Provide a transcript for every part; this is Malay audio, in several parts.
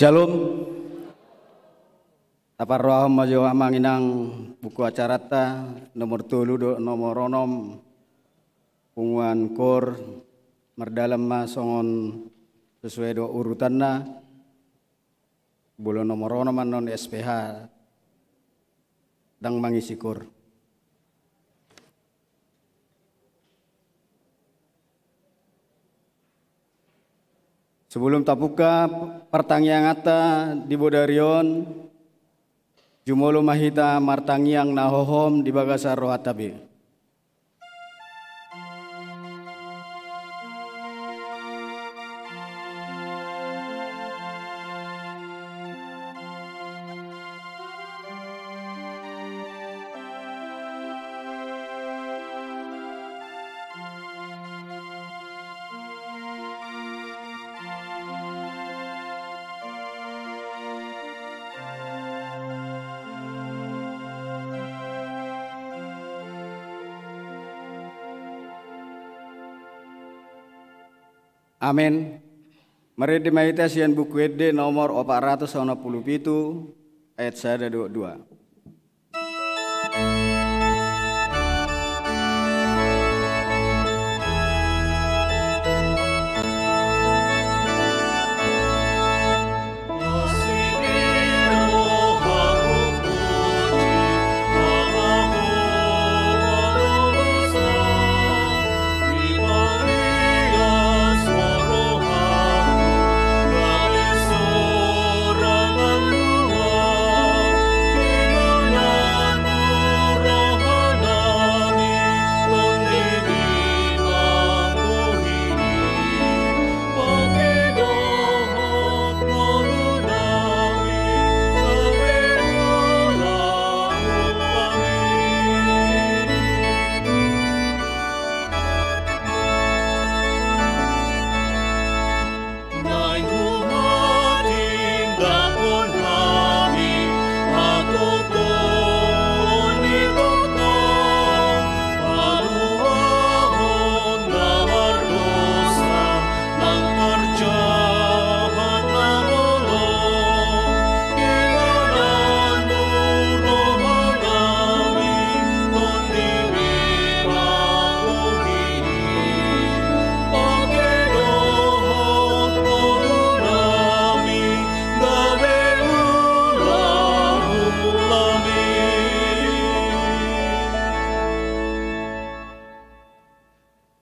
Shalom. Taparroh majo amanginang buku acarata nomor 3 do nomor onom punguan kor merdalam ma songon sesuai do urutanna bulan nomor onom non SPH dang mangisi kor. Sebelum tapuka pertanyaan ata di Bodarion, jumolo mahita martangiang nahohom di bagasar rohatabi. Amin. Mari dimaitasian buku ED nomor 497 ayat 1-2.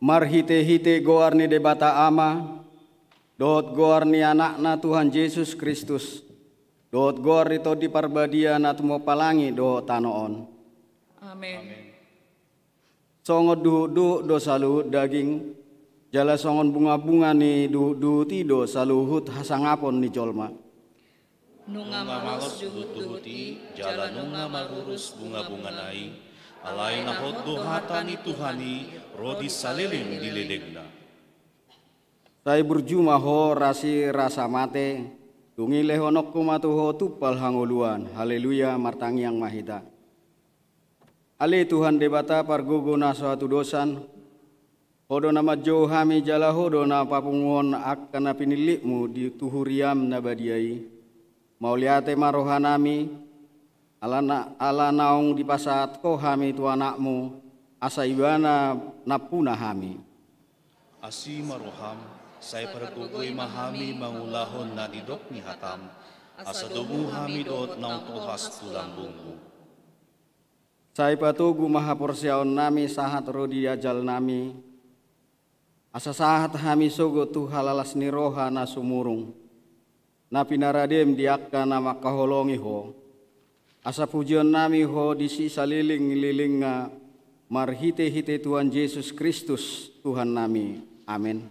Marhite-hite goarni debata ama, dot goarni anakna Tuhan Yesus Kristus, dot goarni to di parbadia natumo palangi do tanoon. Amin. Songo du do saluhut daging, jala songon bunga-bunga ni du tido saluhut hasangapon ni jolma. Nunga malus duhut-duhuti, jala nunga malurus bunga-bunga nai, alai nahot dohatani Tuhani, rodi saliling diledegna. Saya berjumah ho rasi rasa mate, tungi lehonok kumatuho tupal hanguluan, haleluya martangi yang mahita. Ale Tuhan debata parguguna suatu dosan, hodo nama jo hami jala hodo na papungon akkana pinilikmu di tuhuriam nabadiai, mauliate marohanami, ala naung di pasat ko hami tu anakmu, asa ibana napuna hami. Asi maroham, saya pergugui mahami mangulahon na didok ni hatam, asa dumu hami dot naung tohas tulang bungku. Saya patugu maha porsiaon nami sahat rodi ajal nami, asa sahat hami sogo tu halalas ni roha na sumurung, na pinaradem diakka nama kaholongi ho, asa pujian nami ho di sisa liling nga marhite-hite Tuhan Yesus Kristus Tuhan nami. Amin.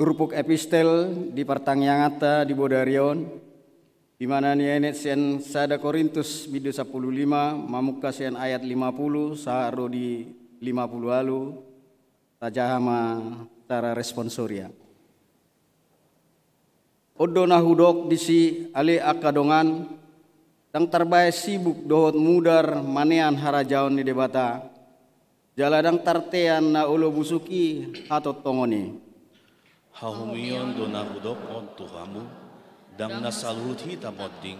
Turpuk epistel di pertanyangata di Bodarion, di mana nienet sen sada Korintus bidu 15 mamuka sen ayat 50 saaro di 50 lalu tajahama cara responsoria. Odo nahudok disi ale akadongan tang terbae sibuk dohot mudar manean harajaon ni debata jaladang tartean na ulo busuki atau tongoni. Hahumion do nahudok on tuhamu dang nasaluhut hita modding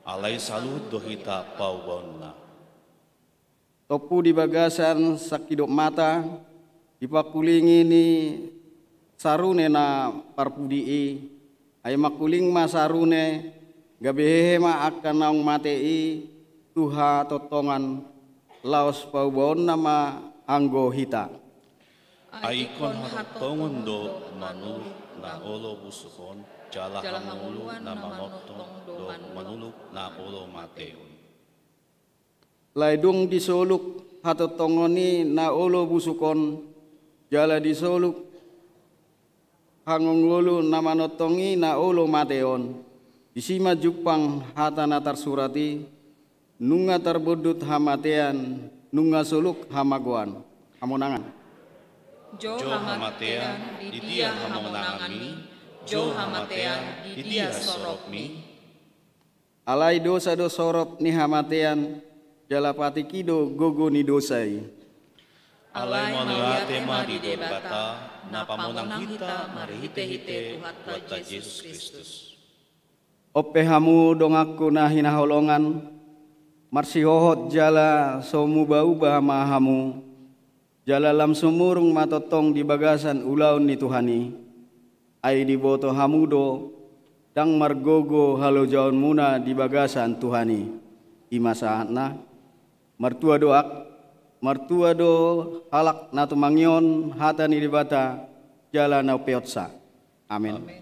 alay saluhut do hita paubonna. Topu di bagasan sakidok mata dipakulingi ni sarune na parpudii ay makuling ma sarune gabehehe ma akan naung matei tuha totongan laos paubon nama anggo hita. Aikon hatongon do manuluk na olo busukon jala hangulu na manotong do manuluk na olo mateon. Laidung disoluk hatotongoni na olo busukon jala disoluk hangungulu na manotongi na olo mateon. Disima jupang hata natar surati nunga terbudut hamatean nunga suluk hamaguan hamonangan. Jo hamatean di dia hamonangami, jo hamatean di dia sorokmi. Alai dosa do sorop ni hamatean jalapati kido gogo ni dosai. Alai maliate ma di debata na pamonang hita marihite-hite buat Yesus Kristus. Ope hamu dong aku na hinaholongan marsihohot jala somu bau bahama hamu jala lam sumurung matotong di bagasan ulaun ni Tuhani ay di boto hamudo dang margogo halo jaon muna di bagasan Tuhani imasahatna martua do halak na tumangyon hata ni dibata jala na peotsa. Amin.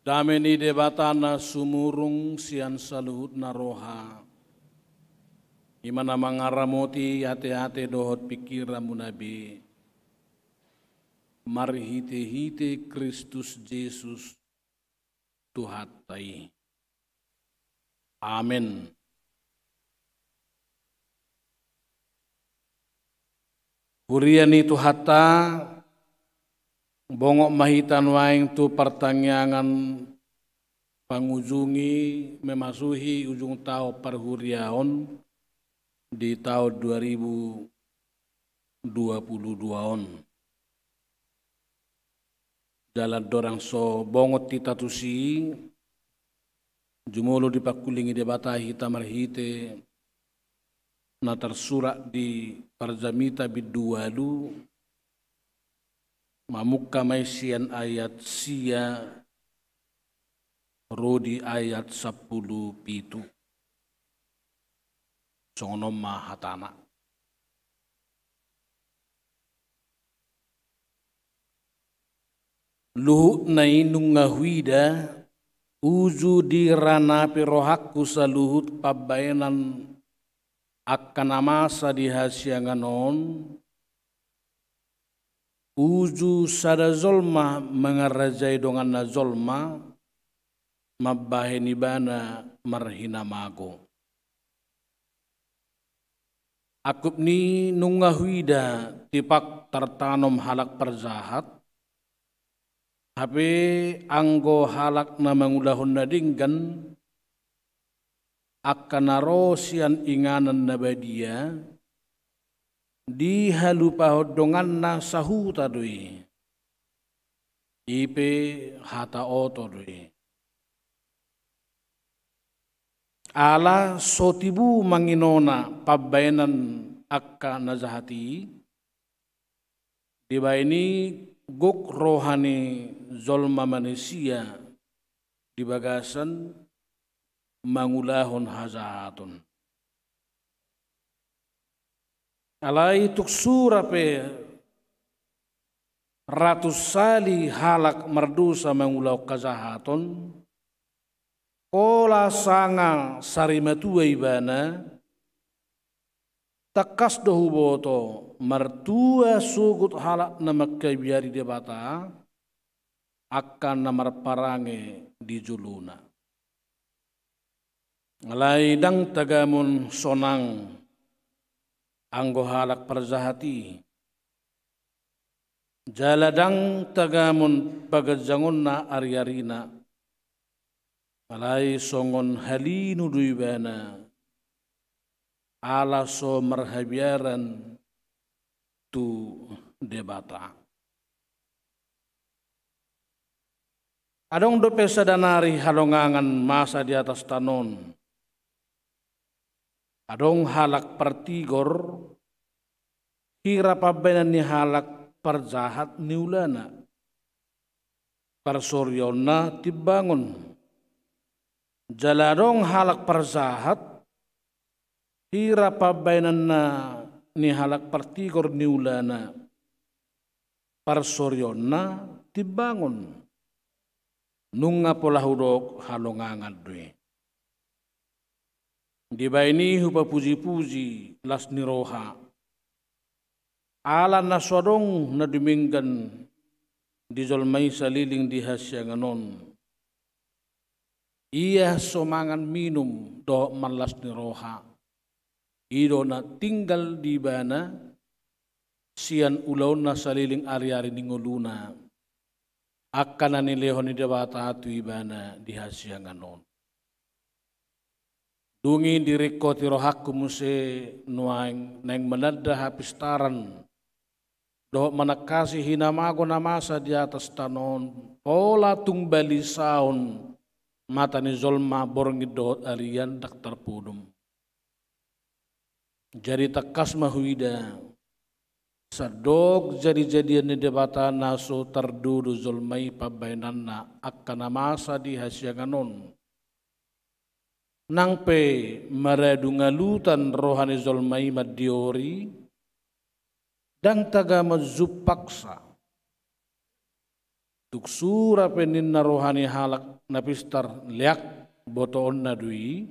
Dameni debatana sumurung sian saluhut naroha. Imana mangaramoti hati-hati dohot pikiramu nabi. Mari hite-hite Kristus Yesus Tuhatai. Amin. Huriani Tuhata bongok mahitan waing tu pertanyaan pangujungi memasuhi ujung tahun perhuriaon di tahun 2022 jalan dorang so bongot titatusi jumolo dipakulingi debata hitamar hite na tersurat di Parjamita bidualu mamukka maisian ayat sia rodi ayat 10 pitu songonom mahatana luhut nai nungahuida uju di rana pirohakku saluhut pabayanan akan amasa di hasyanganon uju sada zolma mengarajai dongan na zolma mabaheni bana marhina mago. Akup ni nungahuida tipak tertanom halak perjahat. Hape anggo halak na mangulahon na dinggan akan narosian inganan na badia di halupahod dongan na sahuta doi ipe hata oto doi ala sotibu manginona pabayanan akka nazahati diba ini gok rohani zolma manusia di bagasan mangulahon hazahatun alai tuk surape ratus sali halak merdusa mengulau kazahaton kola sanga sarimatua ibana takas dohu boto mertua sugut halak namakkai biari debata akan namar parange di juluna alai dang tagamun sonang anggo halak perzahati jaladang tagamun pagajangon na aryarina alai songon halinu duibana ala so marhabiaran tu debata adong dope sadanari halongangan masa di atas tanon adong halak pertigor hira pabenan ni halak perjahat niulana persoryona tibangun jaladong halak perjahat hira pabenan na ni halak pertigor niulana persoryona tibangun nunga pola hudok halongangan due di baini hupa puji-puji las niroha ala nasodong na diminggan di zolmai saliling di hasyanganon iya somangan minum do malas niroha ido na tinggal di bana sian ulaw na saliling ari-ari ningoluna akan nanilehon ni debata atu ibana di hasyanganon dungi diriko tirohaku muse nuang neng menada hapistaran doh manakasi hinamago namasa di atas tanon pola tungbali saun mata ni zolma borngi doh alian dak terpudum jadi takas mahuida sadok jadi-jadian ni debata naso terdudu zolmai pabainanna akan namasa di hasyanganon nang pe maradungalutan rohani zolmai madiori dan taga mazupaksa tuksura penin na rohani halak na pistar liak botoon na dui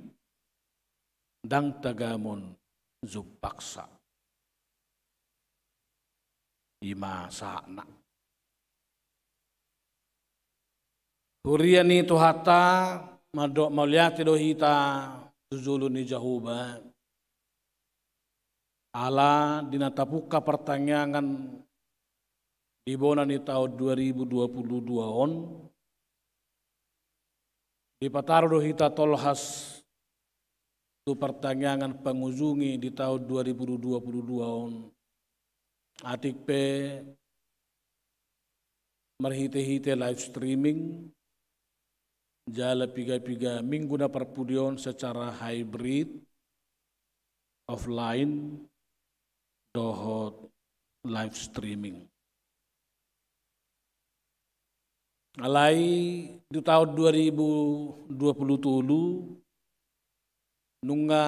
dang tagamon zupaksa ima sana Hurian itu hata madok mauliati do hita tuzulu ni Jahuba ala dinatapuka pertanyaan di bona ni tahun 2022 on di pataro do hita tolhas tu pertanyaan pengujungi di tahun 2022 on atik pe merhite-hite live streaming jala piga-piga minggu na perpudion secara hybrid offline dohot live streaming. Alai di tahun 2020 nunga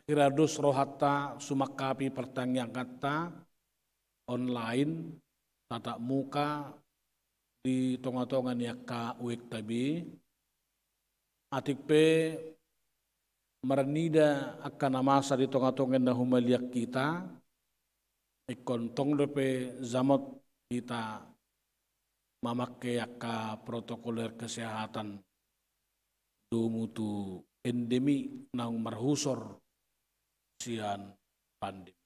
hirados rohata sumakapi pertanyaan kata online tatap muka di tonga-tongan ya ka uik tabi atik pe merenida akan masa di tonga-tongan na humaliak kita ikon tong depe zamot kita memakai ka protokoler kesehatan dumutu endemi nang marhusor sian pandemi.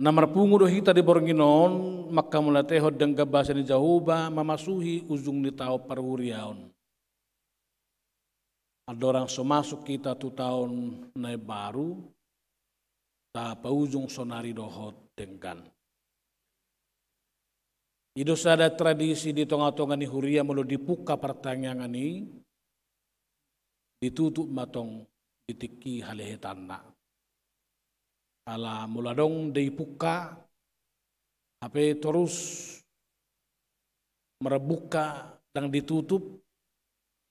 Namar pungu do hita di Bornginon maka mulateho dengga bahasa ni Jahuba mamasuhi ujung ni tao parhuriaon. Ada orang semasuk kita tu tahun nai baru ta paujung sonari dohot denggan. Ido sada tradisi di tonga-tonga ni huria mulu dipuka pertanyaan ni ditutup matong ditiki halehetanna. Ala muladong dipuka HP terus merebuka dan ditutup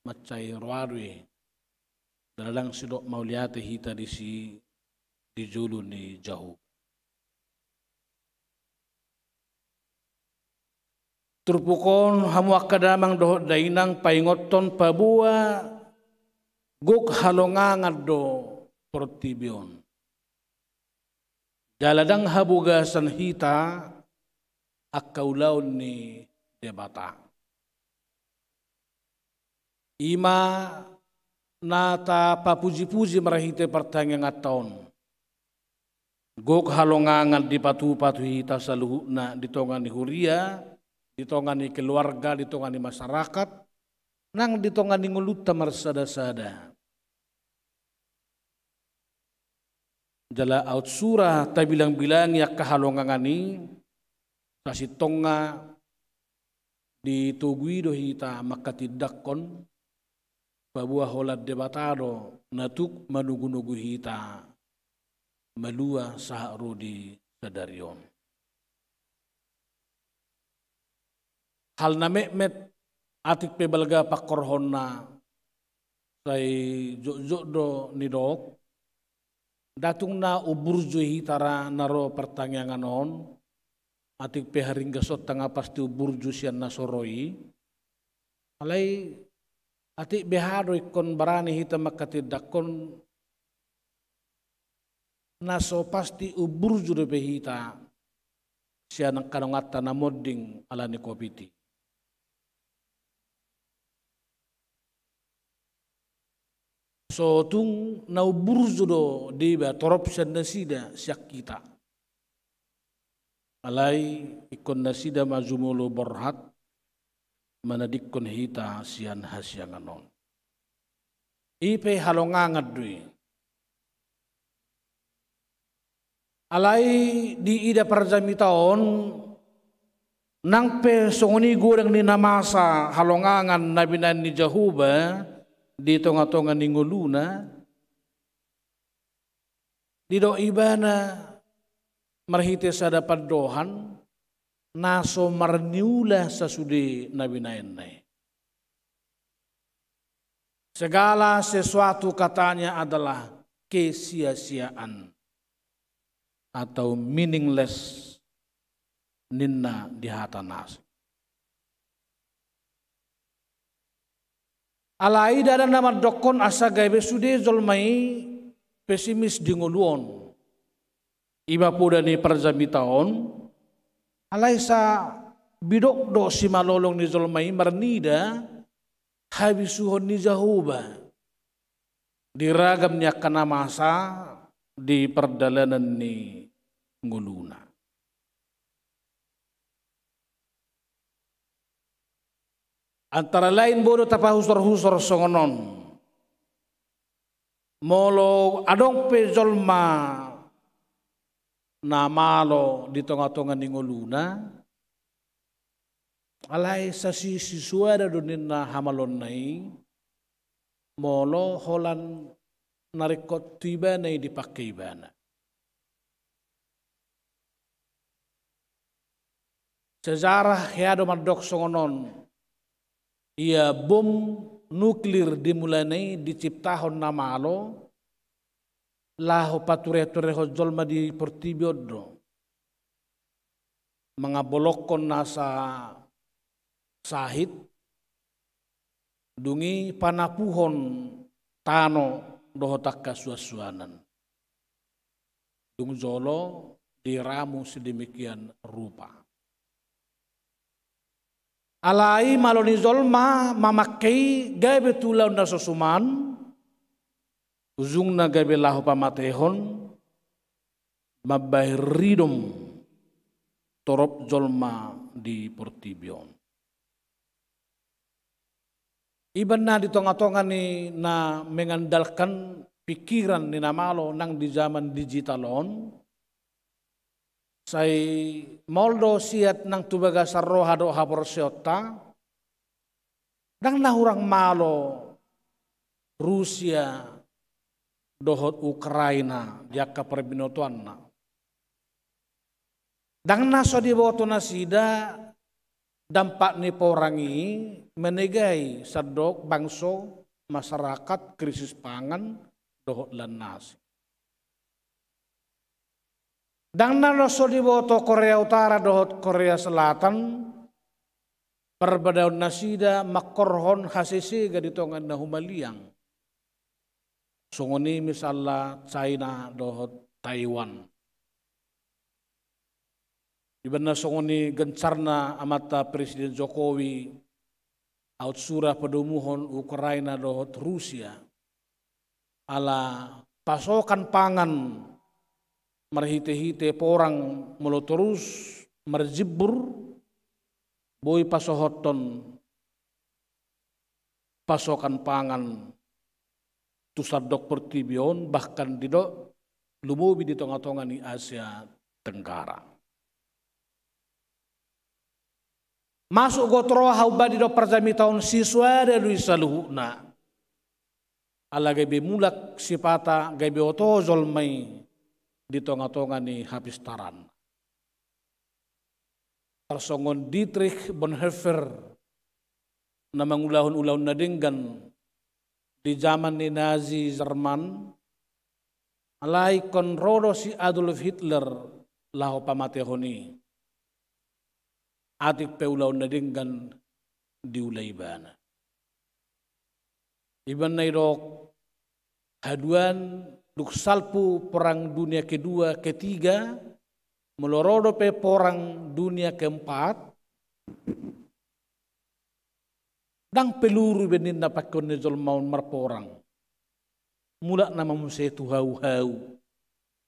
macai roadwe dalang sidok mauliate hita di julu ni jauh. Turpukon hamu akadamang dohot dainang paingoton pabua guk halongangat do portibion. Jaladang habugasan hita akaulaw ni debata. Ima nata papuji-puji marahite pertanyaan taon. Gok halongangan di patu-patu hita saluhuna di tongan ni huria, di tongan ni keluarga, di tongan ni masyarakat, nang di tongan ni nguluta marsada-sada. Jala out surah ta bilang-bilang ya kahalongangani kasi tonga di tugui do hita makatidakkon pabuah holat debatado natuk manugu-nugu hita malua sahru di sadarion. Hal na mekmet atik pe balga pakorhonna say jok do nidok datung na uburjo hitara naro pertanyaan on atik pe haring gasot tanga pasti uburjo sian nasoroi alai atik behado ikon barani hita makatidakon naso pasti uburjo de hita sian ang kanongata na modding ala ni kopiti. So tung nauburzo do deba torop sian nasida siak kita. Alai ikon nasida mazumulo borhat manadikon hita sian hasyanganon. Ipe halongangat dui. Alai di ida parjami taon nang pe songoni goreng ni namasa halongangan nabinan ni Jahuba di tonga-tonga ni nguluna di do ibana marhite sada padohan naso marniula sasudi nabinaenai. Segala sesuatu katanya adalah kesia-siaan atau meaningless ninna di hatanas. Alai dada nama dokon asa gaibe sude zolmai pesimis di nguluon. Iba puda ni perjami taon. Alai sa bidok do si malolong ni zolmai marnida habisuhon ni jahuba. Diragam niya kana masa di perdalanan ni nguluna. Antara lain bodo tapa husor-husor songonon. Molo adong pe zolma na malo di tonga-tonga ni nguluna. Alay sa sisuada donin na hamalon nai. Molo holan narikot tiba na dipakai bana. Sejarah hiado madok songonon. Ia bom nuklir dimulai diciptahon na malo. Laho pature-tureho jolma di Portibiodo. Mga bolokon nasa sahit. Dungi panapuhon tano dohotak kasuasuanan. Dung jolo diramu sedemikian rupa. Alai maloni zolma mamakai gabe tulau na sosuman. Ujung na gabe lahu pamatehon. Mabahridom torop zolma di Portibion. Iban na di tonga-tonga ni na mengandalkan pikiran ni namalo nang di zaman digitalon. Say moldo siat nang tubaga sarroha do haborsiota. Dang nahurang malo Rusia dohot Ukraina jaka perbinotuan na. Dang naso di boto na sida dampak ni porangi menegai sadok bangso masyarakat krisis pangan dohot lan nasi. Dang naloso di boto Korea Utara dohot Korea Selatan perbadaun nasida makorhon hasisi gaditongan na humaliang. Sungoni misalnya China dohot Taiwan. Ibana sungoni gencarna amata Presiden Jokowi out surah pedumuhon Ukraina dohot Rusia. Ala pasokan pangan marhite-hite porang mulu terus merjibur boy pasohoton pasokan pangan tusadok Portibion bahkan didok lumubi di tengah-tengah ni Asia Tenggara. Masuk gotro hauba di do perjami tahun siswa ada luisa luhuna. Ala gabe mulak sipata gabe oto zolmai di tonga-tonga ni hapistaran. Tersongon Dietrich Bonhoeffer na mangulahun-ulahun na dinggan di zaman ni Nazi Jerman alai konrodo si Adolf Hitler laho pamatehoni atik peulahun na dinggan di ulaibana. Iban na idok haduan duk salpu perang dunia kedua, ketiga, melorodo pe perang dunia keempat, dang peluru benin na pakon ni zolmaun marporang. Mula nama musetu hau-hau,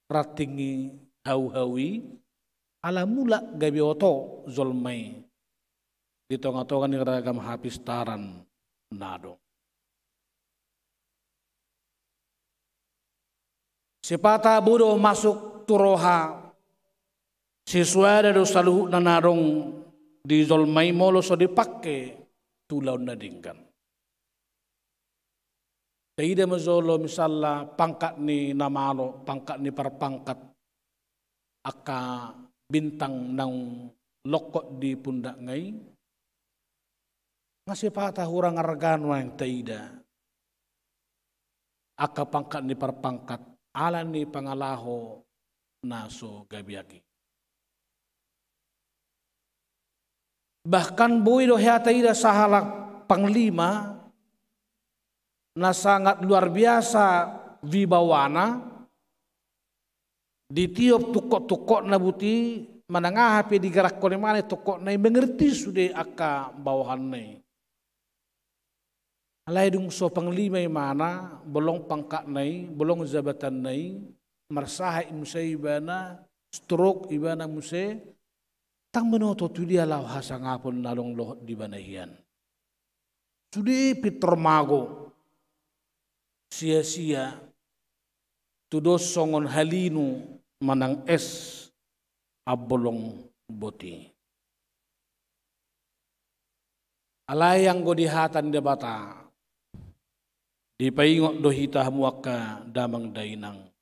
ratingi hau-hawi, ala mula gabi oto zolmai. Di tonga-tonga ni ragam hapistaran nado. Sepata bodo masuk turoha siswa do saluh nanarong di zolmai molo so dipake tulau nadingkan. Tidak mazolo misalnya pangkat ni namalo, pangkat ni perpangkat aka bintang nang lokot di pundak ngai. Ngasih patah hurang argano yang tidak. Aka pangkat ni perpangkat ala ni pangalaho naso gabiaki. Bahkan boy do hataida sahalak panglima na sangat luar biasa wibawana di tiap tukok-tukok na buti manangah pe digerak kone mana tukok na mengerti sudah aka bawahan na. Alai dung so panglima mana bolong pangkat nai bolong jabatan nai marsaha musai ibana stroke ibana musai tang menoto tu dia lau hasangapun nalong loh di banahian. Sudi pitormago sia-sia tudos songon halinu manang es abolong boti. Alayang go dihatan debata di paingok dohita muaka damang dainang.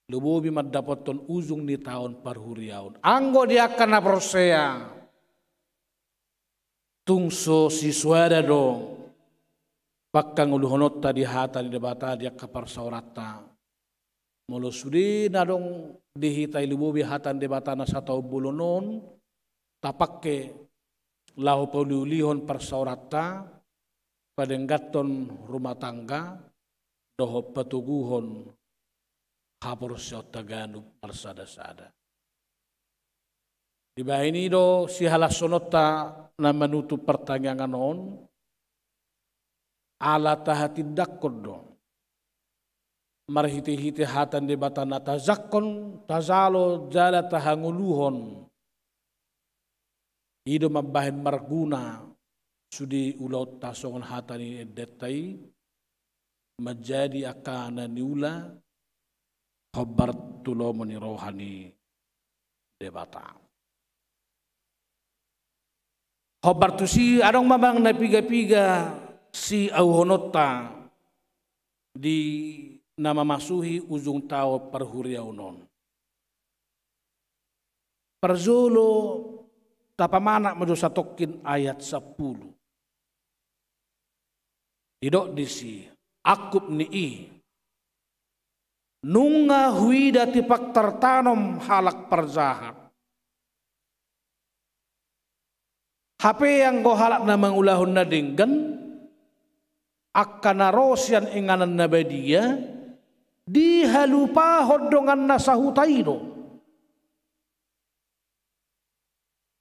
Lubobi madapoton ujung ni tahun parhuriaun. Anggo dia kana prosea. Tungso siswada do. Pakang uluhonot tadi hata di debata dia kapar saurata. Molo sudi nadong dihita lubobi hatan debata na satau bulunon. Tapakke lahu pauliulihon parsaurata. Padenggaton rumah tangga. Doho petuguhon. Hapor siot Tagalog parsada-sada. Di bawah ini do si halasonota na menutup pertanyaan on ala tahatid dakod do. Marhiti-hiti hatan di batana tazakon tazalo jala tahanguluhon. Ido mabahin marguna sudi ulaut tasongon hatan ini detai menjadi akana niula khabar tulo meni rohani debata. Khabar tu si adong mamang na piga-piga si auhonota di nama masuhi ujung tao parhuriaunon. Perzolo tapamana medo satokin ayat 10. Didok disi akub ni'i nunga huida tipak tertanam halak perjahat. HP yang go halak na mangulahun na dinggan akan narosian inganan na badia dihalupa hodongan na sahutaino.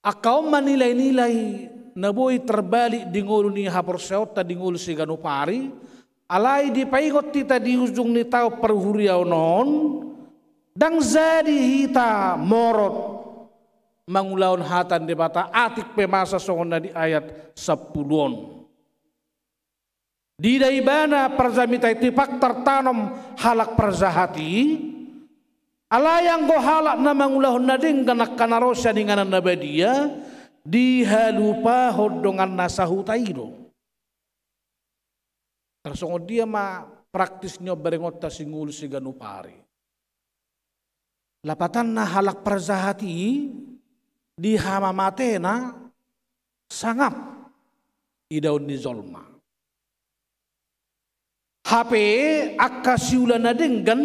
Akaw manilay-nilay na boy terbalik dingul ni haporseot ta dingul si ganupari. Alai di paingot tita di ujung ni tao perhuriau non dang jadi hita morot mangulaun hatan debata atik pemasa songon na di ayat 10. Di daibana perzamita tipak tertanam halak perzahati alayang go halak na mangulahun na ding ganak kanarosya ninganan na badia dihalupa hodongan nasahutairo. Tersongod dia ma praktisnya berengot ta singul si ganupari. Lapatan na halak perzahati di hamamate na sangap idaun ni zolma. HP akasiula na denggan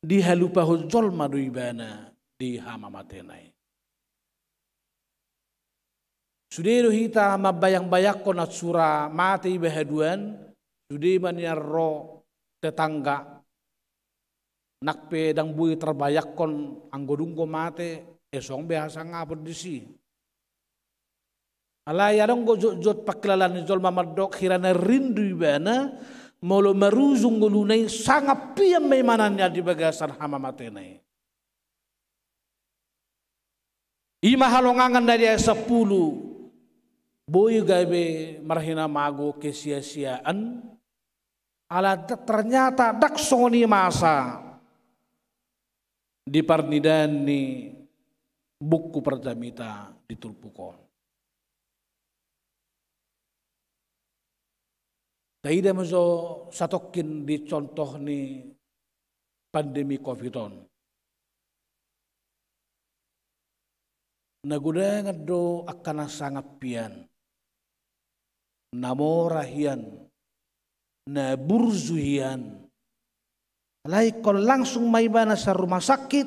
di halupahu zolma duibana di hamamate na. Sudah hita mabayang-bayak ko na sura mati bahaduan, sudah maniarro tetangga nakpe dang bui terbayak kon anggodungko mate esong biasa ngapod disi. Alay adong go jot pakilalan ni zolma madok hirana rindu ibana molo maruzung gulunay sangap piyam may mananya di bagasan hamamate na. Ima halongangan dari 10 boy gabe marhina mago kesia-siaan ala ternyata dak songoni masa di parnidan ni buku perjamita ditulpukon. Taida maso satokin di contoh ni pandemi COVID-on. Nagudangan do akan sangat pian. Namorahian, na burzuhian. Laikon langsung maibana sa rumah sakit,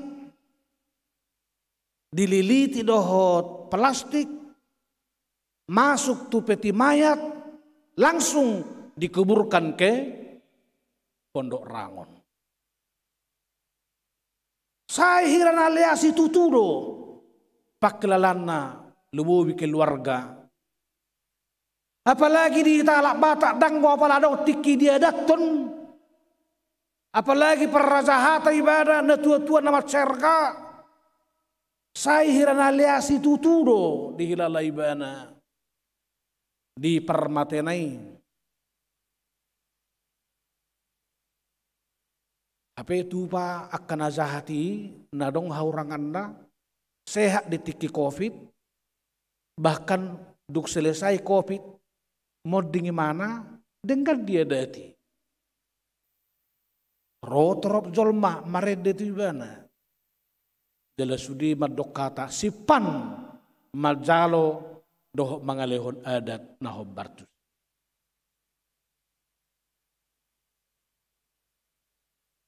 dililiti dohot plastik, masuk tu peti mayat, langsung dikuburkan ke Pondok Rangon. Saya hiran aliasi tutudo, paklalana lububi keluarga. Apalagi di talak batak danggo apalado tiki dia daton. Apalagi para raja ibadah na tua-tua nama cerka. Saya hiran aliasi tutudo di hilala ibana. Di permatenai. Apa itu pa akan azahati nadong haurang anda sehat di tiki COVID, bahkan duk selesai COVID mau dingi mana dengar dia dati rotorop jolma marede tu bana jala sudi madok kata sipan majalo doh mangalehon adat nahob bartus.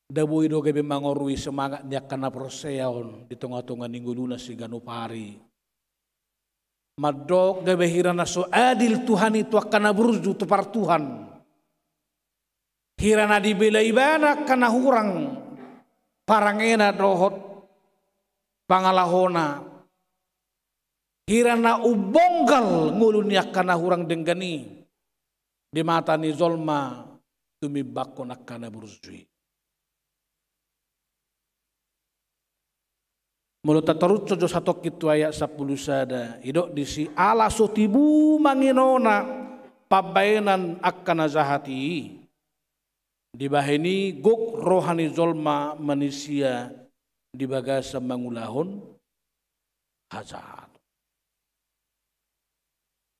Dabu ido gabe mangorui semangat niya kana proseyaon di tengah-tengah minggu lunas si ganupari. Madok gabe hirana so adil Tuhan itu akan berju tupar Tuhan. Hirana dibela ibana kana hurang parangena dohot pangalahona. Hirana ubonggal ngulun niya kana hurang denggani. Di mata ni zolma tumibakon akana berju. Mulut terus cojo satu kitu ayat 10 sada idok disi ala sotibu manginona pabainan akan azahati dibahini gok rohani zolma manusia di bagasa mangulahon hazat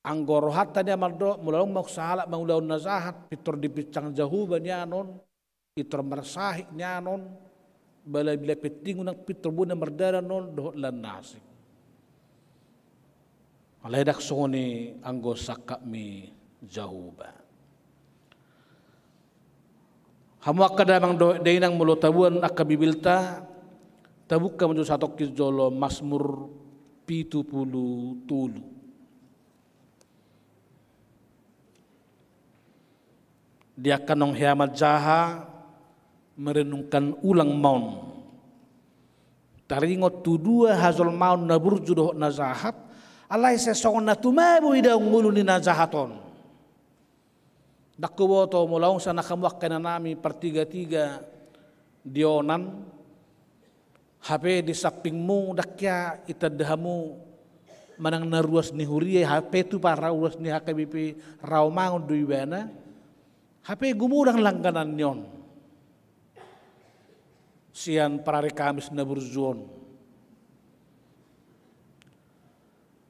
anggor rohata dia maldo mulalong mau salah mangulahon nazahat pitor dipicang jauh banyanon pitor mersahik nyanon balai bila peting unang pitrbuna merdara non dohot lan nasik. Alay dak soni anggo sakak mi jahuba. Hamu akadamang dainang mulo tabuan akabibilta tabuka menuju satu kizolo Mazmur 70. Dia kanong hiamat jaha merenungkan ulang maun. Taringot tu dua hazol maun na burju dohot nazahat. Alay sesong na tumabu ida ngulu ni nazahaton. Dakuboto mulaong sa nakamuak ka na nami pertiga-tiga dionan. Hape di saping mo dakya itadahamu manang naruas ni huriye. Hape tu para ruas ni hakabipi raumangon duibana. Hape gumurang langganan yon. Sian parari Kamis na burjuon.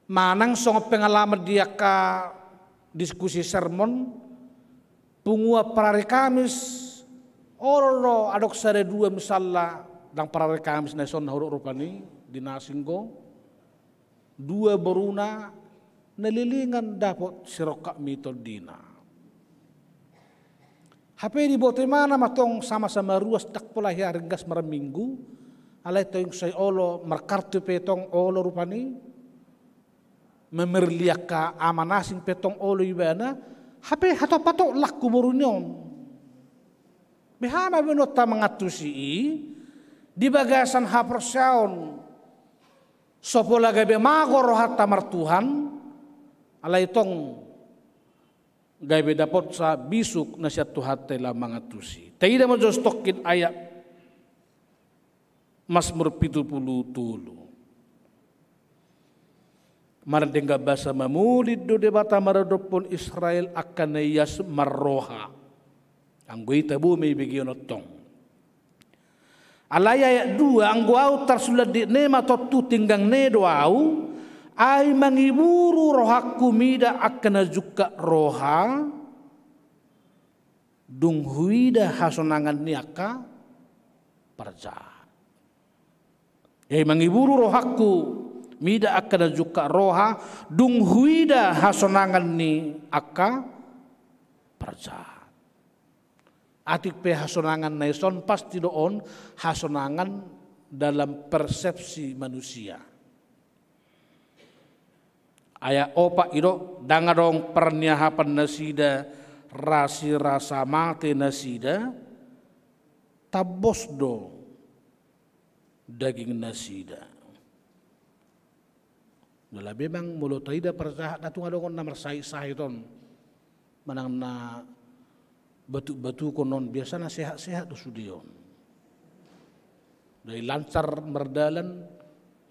Manang song pengalaman dia ka diskusi sermon pungua parari Kamis oro adok sare dua misalnya dang parari Kamis na son huruk rupani di Nasinggo dua beruna nelilingan dapat sirokak mitodina. HP di bote mana matong sama-sama ruas tak pola ya ringgas maraminggu alay toyong say olo markartu petong olo rupani memerliak ka amanasing petong olo ibana HP hato pato laku morunyon behama benota mengatusi di bagasan hapersaon sopo lagabe magor hatta martuhan alay tong gaya dapat sa bisuk na siya tuhat tela mangatusi. Tayo mo Diyos tokin ayat Mazmur 70. Maradengga basa mamulid do debata maradopon Israel akan nayas marroha. Ang guita bu may bigyan otong. Alay ayat 2 ang guaw tarsulad di nema totu tinggang nedoaw ay mangiburu rohak kumida akan juga roha dung huida hasonangan niaka parja. Ay mangiburu rohakku mida akan juga roha dung huida hasonangan ni aka parja. Atik pe hasonangan naison pasti doon hasonangan dalam persepsi manusia. Aya opa ido dangadong perniahapan nasida rasi rasa mate nasida tabos do daging nasida. Dala memang mulut taida perjahat datung adongon na mersai-sai ton manang na batu-batu konon biasa na sehat-sehat do sudion. Dari lancar merdalan,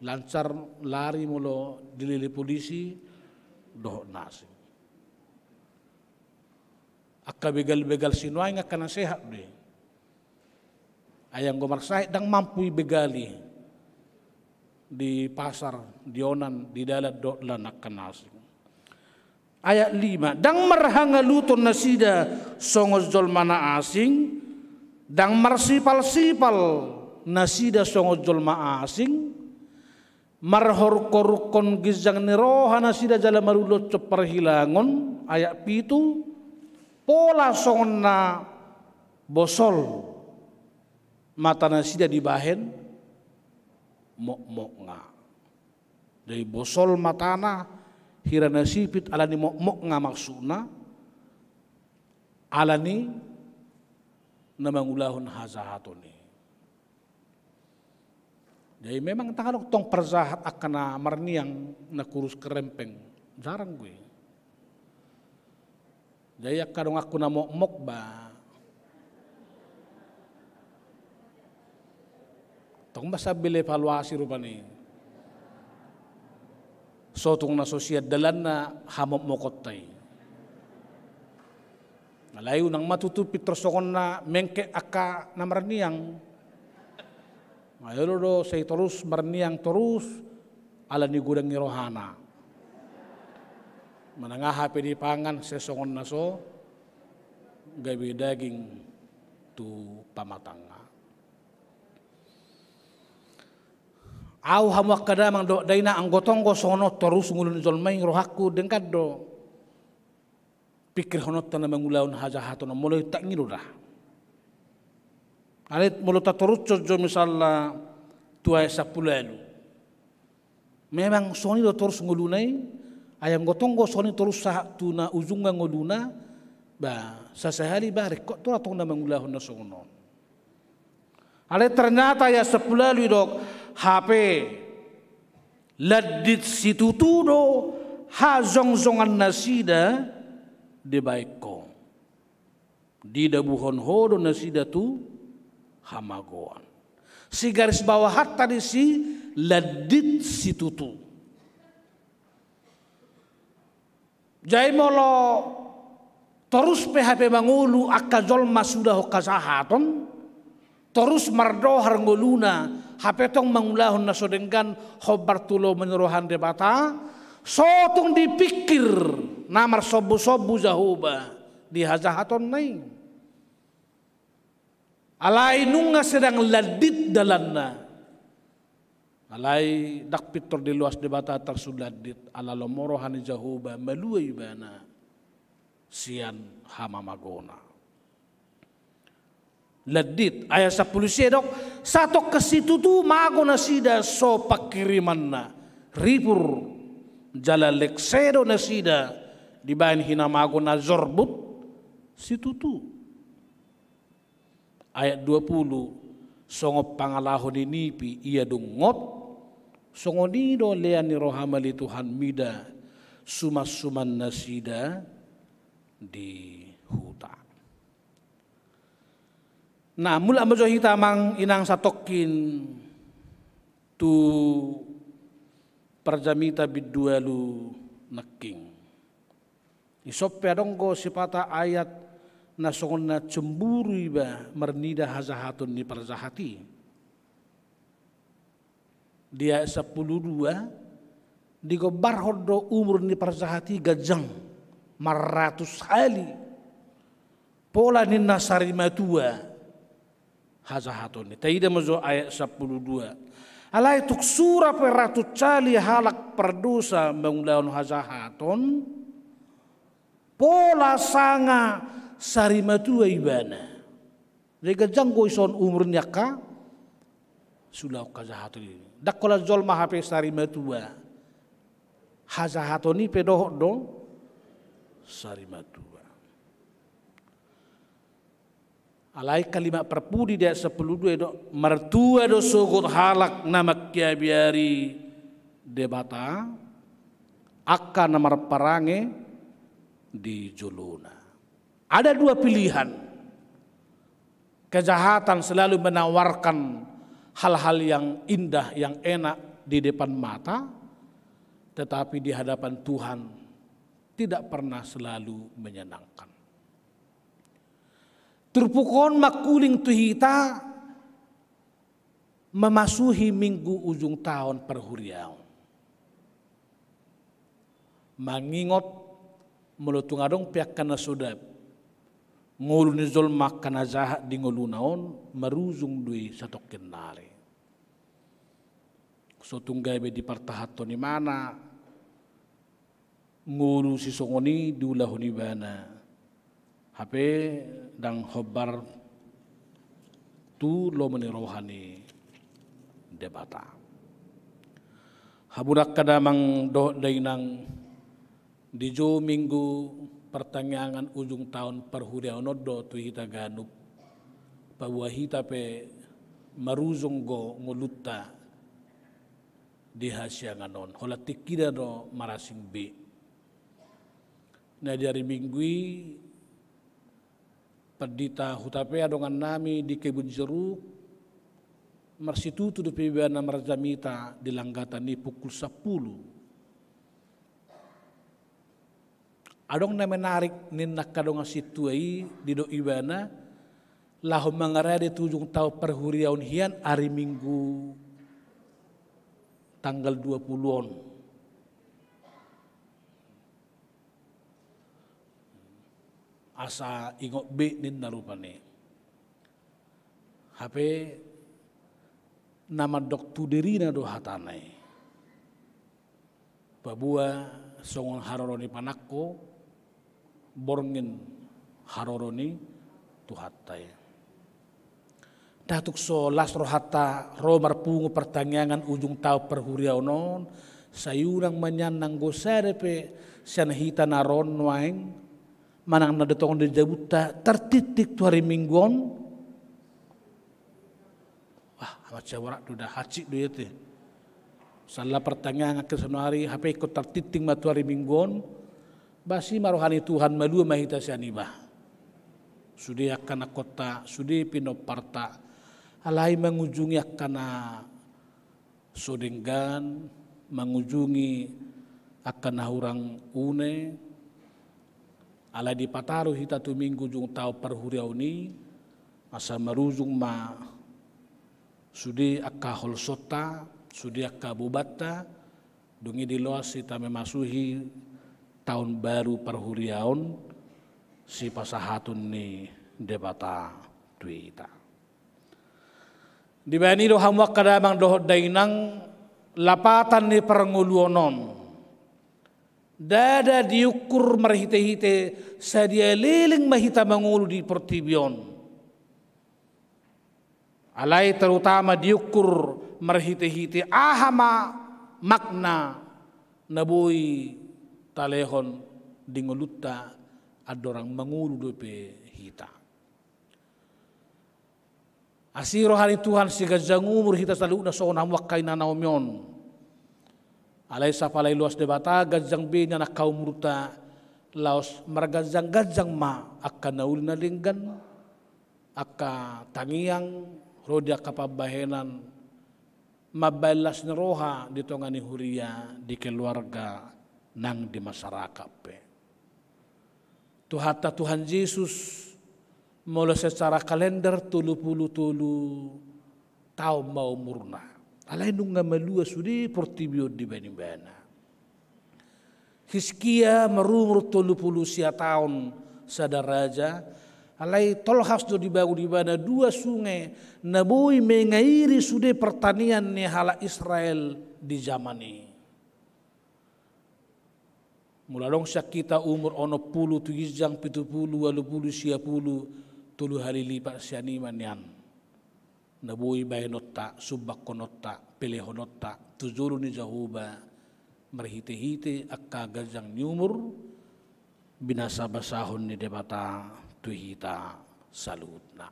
lancar lari mulo dilili polisi doh nasi. Akka begal-begal sinuay nga kana sehat de. Ayang gomarsai dang mampu begali di pasar, di onan, di dalat do lanak kanasi. Ayat 5, dang marhangaluton nasida songos jol mana asing, dang marsipal-sipal nasida songos jol ma asing, marhor-korukon gizang niroha nasida jala marulot perhilangon. Ayat 7, pola songon na bosol mata nasida dibahen mok-mok nga. Dari bosol matana hira nasipit alani mok-mok nga maksuna alani na mangulahon hazahaton ni. Jadi memang tangalok tong perzahat akan na marniang na kurus kerempeng jarang gue. Jadi kadang aku na mok-mok ba tong basa bile evaluasi rupani. Sotong na sosiat dalan na hamok mokotay. Malayo nang matutupit trosokon na mengke aka na marniang. Ngayon do say terus marniang terus ala ni gudang ni rohana. Manangahapi di pangan sesongon na so gabi daging tu pamatanga. Au hamuak kadamang do daina anggotong go sono terus ngulun jolmai rohaku dengkad do pikir honot na mangulaun hajahato na mulai tak ngilu dah. Alit mulut terus jo misalnya tuai sapulalu. Memang soni do terus ngulunai ayam gotong go soni terus sah tu na ujunga nguluna ba sasahali barik kok tu atong na mangulaun na sono. Alit ternyata ya sapulalu dok HP ladit situtudo ha zong-zongan nasida di baik ko di dabuhon hodo nasida tu hamagoan si garis bawah hat tadi si ladit situtu jai molo terus PHP mangulu akajol masudah kasahaton terus mardohar nguluna HP tong mangulahon na sodenggan khobar tulo menyuruhan debata sotong dipikir namar sobu-sobu jahuba di hajahaton nai alai nunga sedang ladit dalanna alai dak pitor di luas debata tersuladit ala lomorohan jahuba meluai bana sian hamamagona. Ladit ayat 10 dok satu ke situ tu mago nasida so pakiriman na ripur jala leksedo nasida dibain hina mago na zorbut situ tu ayat 20 songo pangalaho dinipi ia dungot songo nido leani rohamali Tuhan mida sumas-suman nasida di huta. Nah, mula majo hita mang inang satokin tu perjamita bidualu naking. Isop pedonggo sipata ayat na songon na cemburu iba mernida hazahatun ni perzahati. Dia 12 digobar hodo umur ni perzahati gajang maratus kali. Pola ni nasari matua hazahaton ni taida mazo ayat 12 alai tuk sura peratu cali halak perdosa mengulaun hazahaton pola sanga sarimatua ibana rega janggo ison umurnya ka sulau kazahaton ini dakola jol mahape sarimatua hazahatoni pedoh do sarimatua. Alai kalimat perpudi dia 10 do mertua do sogot halak nama kia biari debata akan namar parange di juluna. Ada 2 pilihan. Kejahatan selalu menawarkan hal-hal yang indah, yang enak di depan mata, tetapi di hadapan Tuhan tidak pernah selalu menyenangkan. Terpukon makuling tuhita memasuki minggu ujung tahun perhuriau. Mangingot mulutung adong pihak kana sudap. Ngulu ni zolmak kana jahat di ngulu naon maruzung dui satok kenale. So tunggay be di partahato ni mana ngulu si songoni diulah ni bana. Hape dang hobar tu lo menirohani debata. Haburak kadamang do dainang di jo minggu pertanyaan ujung tahun perhurian nodo tu hita ganup bahwa hita pe maruzong go ngoluta di hasyanganon hola tikida do marasing be. Nah dari minggu perdita hutape adongan nami di kebun jeruk marsitutu do pibana marzamita di langgatan ni pukul 10. Adong na menarik ninak kadong situai di do ibana lahom mangarade tujung tau perhuriaun hian hari Minggu tanggal 20-on. Asa ingok be nin narupane. Hape nama doktu derina do hatanai. Babua songon haroroni panakko borngin haroroni tuhatai. Datuk so las rohata romar pungu pertanyaan ujung tau perhuriau non sayurang menyanang gosarepe sianhita naron waing manang nadetong di jabuta tertitik tu hari Mingguon. Wah amat cawarak duda hacik do yete. Salah pertanyaan ke hari hape ikut tertitik matu hari Mingguon. Basi marohani Tuhan malua mahita sianibah. Sudi akana kota, sudi pinoparta. Alai mengunjungi akana sodenggan, mengunjungi akana orang une. Alai di pataru hita tu minggu jung tau perhuriau ni. Asa marujung ma sudi akka holsota, sudi akka bubata. Dungi di loas hita memasuhi tahun baru perhuriaun si pasahatun ni debata tuita. Di bani do hamwak kadamang dohod dainang lapatan ni pernguluonon. Dada diukur marhite-hite sadia liling mahita mangulu di pertibion. Alai terutama diukur marhite-hite ahama makna nabui talehon dingoluta adorang mangulu dope hita. Asiro hari Tuhan si gajang umur hita selalu na soon hamwak kaina naomion. Alai sapalai luas debata gajang benya na kaum ruta laos margajang-gajang ma akka naul na linggan akka tangiang rodi akka pabahenan mabalas na roha dito nga ni huria di keluarga nang di masyarakat pe. Tuhata Tuhan Yesus mula secara kalender 30 tahun mau murna. Alai nunga malua sudi portibio di bani-bana. Hiskia merumur 30 sia tahun sadaraja. Alai tolhas do dibangun di bana 2 sungai. Naboi mengairi sudi pertanian ni hala Israel di zaman ini. Mula dong kita umur ono puluh tu gizang 70 80 60 tulu hari lipat sianiman yan. Nabui bayi nota subak konota pele honota tujuru ni jahuba marhite-hite akka gajang nyumur binasa basahon ni debata tuhita salutna.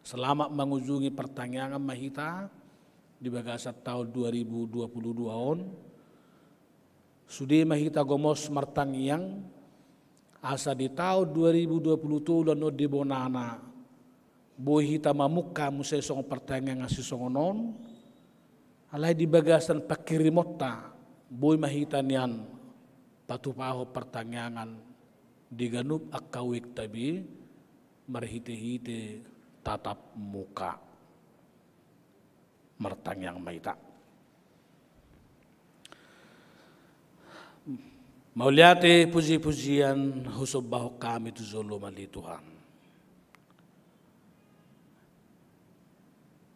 Selamat mengunjungi pertanyaan mahita di bagasa tahun 2022 on. Sudah mahita gomos martangiang asa di tahun 2020 no di bonana boy hita mamuka musay song pertanyaan si songonon alay di bagasan pakirimota boy mahita niyan patupaho pertanyaan di ganup akawik tabi marhite-hite tatap muka martanyang mahita. Mauliate puji-pujian husubaho kami tu zolo mali Tuhan.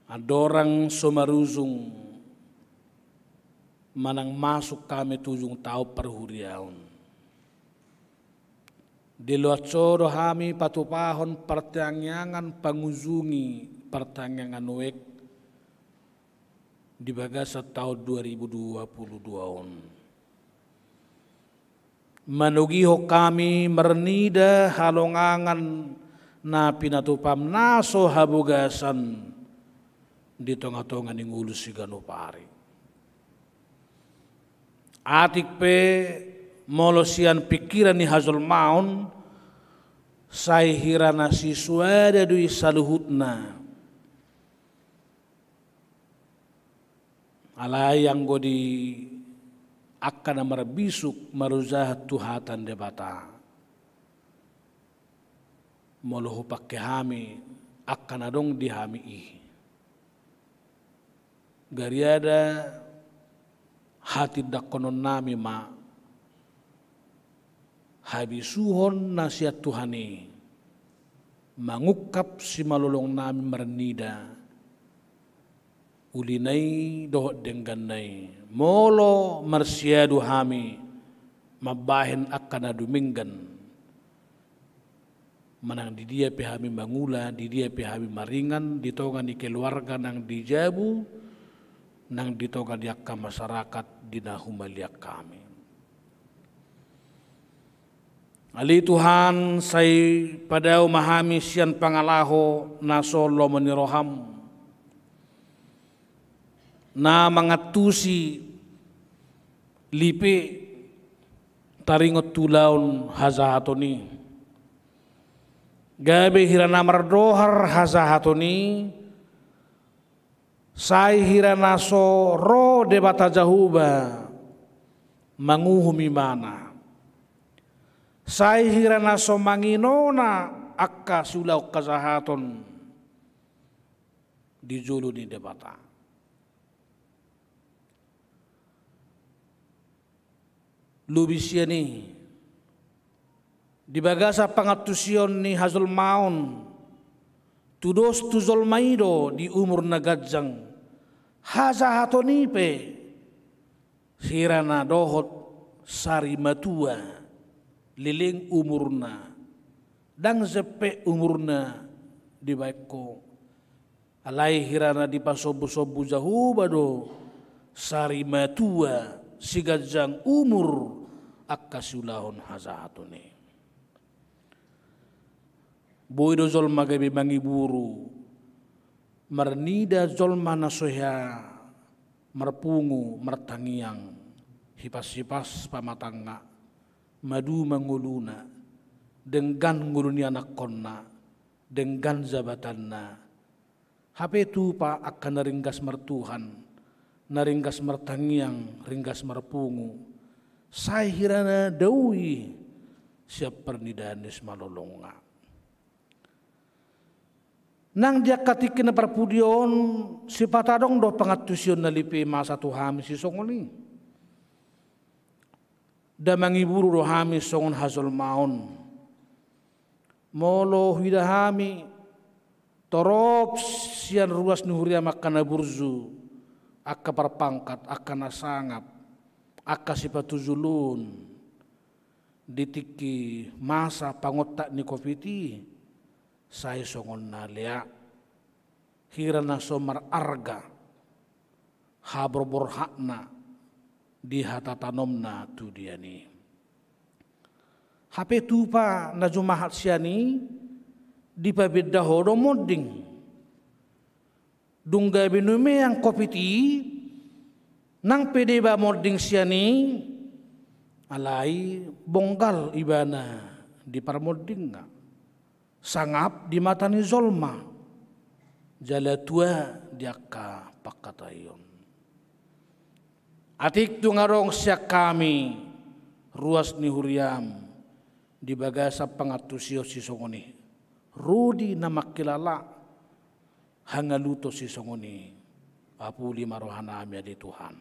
Adorang somaruzung manang masuk kami tujung tau perhuriaun. Di luar coro kami patupahon pertanyaan panguzungi pertanyaan wek di bagasa tahun 2022 on. Manugiho kami mernida halongangan na pinatupam naso habugasan di tengah-tengah ning ulus si ganupari. Atik pe molosian pikiran ni hazul maun sai hirana siswada dui saluhutna. Alai yang godi akan marbisuk maruzah tuhatan debata. Molohu pakai hami akan adong di hami ih. Gariada hati dakonon nami ma habisuhon nasihat Tuhani mangukap si malolong nami mernida ulinay dohot dengganay molo marsiadu hami mabahin akan aduminggan manang di dia pihami mangula di dia pihami maringan ditongan di keluarga nang dijabu nang ditoga diakka masyarakat dinahumaliak kami. Ali Tuhan say padau mahami sian pangalaho na solo meniroham na mangatusi lipe taringot tulaun hazahatoni gabe hirana mardohar hazahatoni sai hirana so ro debata jahuba manguhumi mana sai hirana so manginona akka sulau kazahaton di julu di debata lubisya ni di bagasa pangatusion ni hazul maun tudos tuzol maido di umur nagajang haza hatonipe hirana dohot sari matua liling umurna dang zepe umurna di baikko alai hirana di pasobu-sobu jahu bado sari matua sigajang umur akasulahon haza hatoni boido zol magabe mangiburu marnida zol mana soya marpungu martangiang hipas-hipas pamatanga madu manguluna dengan nguluni anak konna dengan jabatanna hape tu pa akan naringgas martuhan naringgas martangiang ringgas marpungu sai hirana dawi siap pernidanis malolonga nang dia katikin na parpudion si patadong do pangatusyon na lipi masa tuhami si songoni da mangiburu do hami songon hazol maon molo hidahami torop sian ruas nuhuria makana burzu akka parpangkat akka nasangap akka sipatuzulun ditiki masa pangotak ni kopiti saya songon nalia hirana somar arga habrobor hakna di hatatanomna tu dia ni. Hape tupa na jumahat siani di pabedda hodo modding. Dungga binume yang kopiti nang pede ba modding siani alai bonggal ibana di parmodding nga. Sangap di mata ni zolma jala tua diaka pakatayon. Atik tu ngarong siya kami ruas ni huriam di bagasa pangatusyo si songoni. Rudi na makilala hangaluto si songoni. Apuli marohanami di Tuhan.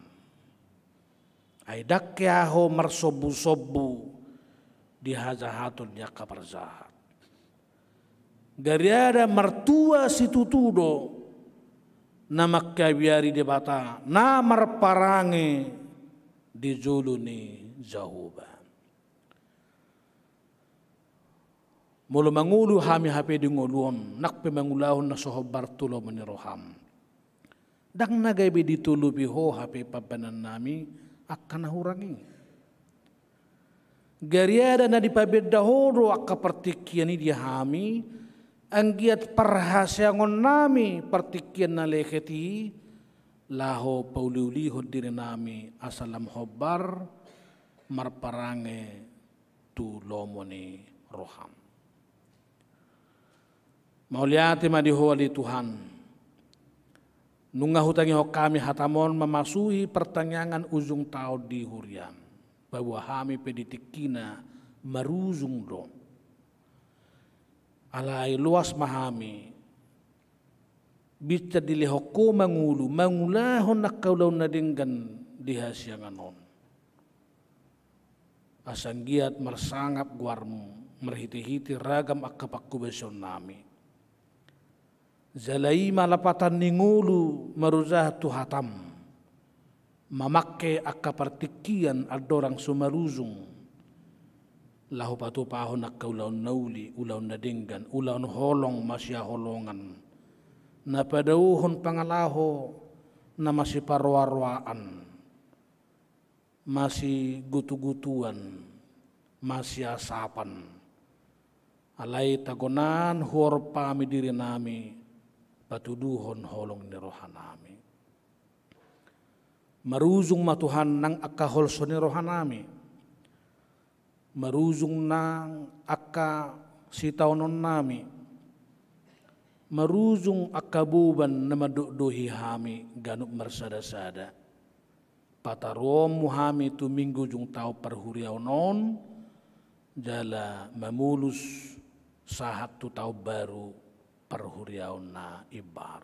Ay dakyaho marsobu-sobu di hajahaton niya kaparzahat. Gariada martua si tutudo na makkabiari di bata na marparange di julu ni Jahuba. Mula mangulu hami hape di nguluon nakpe mangulahon na soho Bartulo maniroham. Dang nagaybi ditulubi ho hape pabanan nami akan nahurangi. Gariada na dipabedda horo akka partikian ni dihami ang giat parhasyangon nami partikian na leketi laho pauliulihod diri nami asalam hobar marparange tu lomo ni roham. Mauliati madiho di Tuhan. Nunga hutangi ho kami hatamon memasuhi pertanyaan ujung tahun di hurian. Bahwa kami peditikina maruzung do. Alai luas mahami. Bisa dilihoko mangulu. Mangulahon nakaulau nadinggan dihasyanganon. Asanggiat marsangap guarmu. Merhiti-hiti ragam akapakkubeson nami. Zalai malapatan ningulu maruzah tu hatam. Mamakke akapartikian adorang sumaruzung. Lahu patu pahon nakkaulaun nauli, ulaun nadinggan, ulaun holong masya holongan. Napadauhon pangalaho na masih parwarwaan. Masih gutu-gutuan, masih asapan. Alai tagonan hor pami diri nami. Patuduhon holong ni rohanami. Maruzung matuhan nang akahol so ni rohanami. Maruzung nang akka sitaunon nami. Maruzung akabuban na maduduhi hami ganuk marsada-sada. Patarom muhami tu minggu jung tau perhuriaw non. Jala mamulus sahat tu tau baru. Perhuriaw na ibar.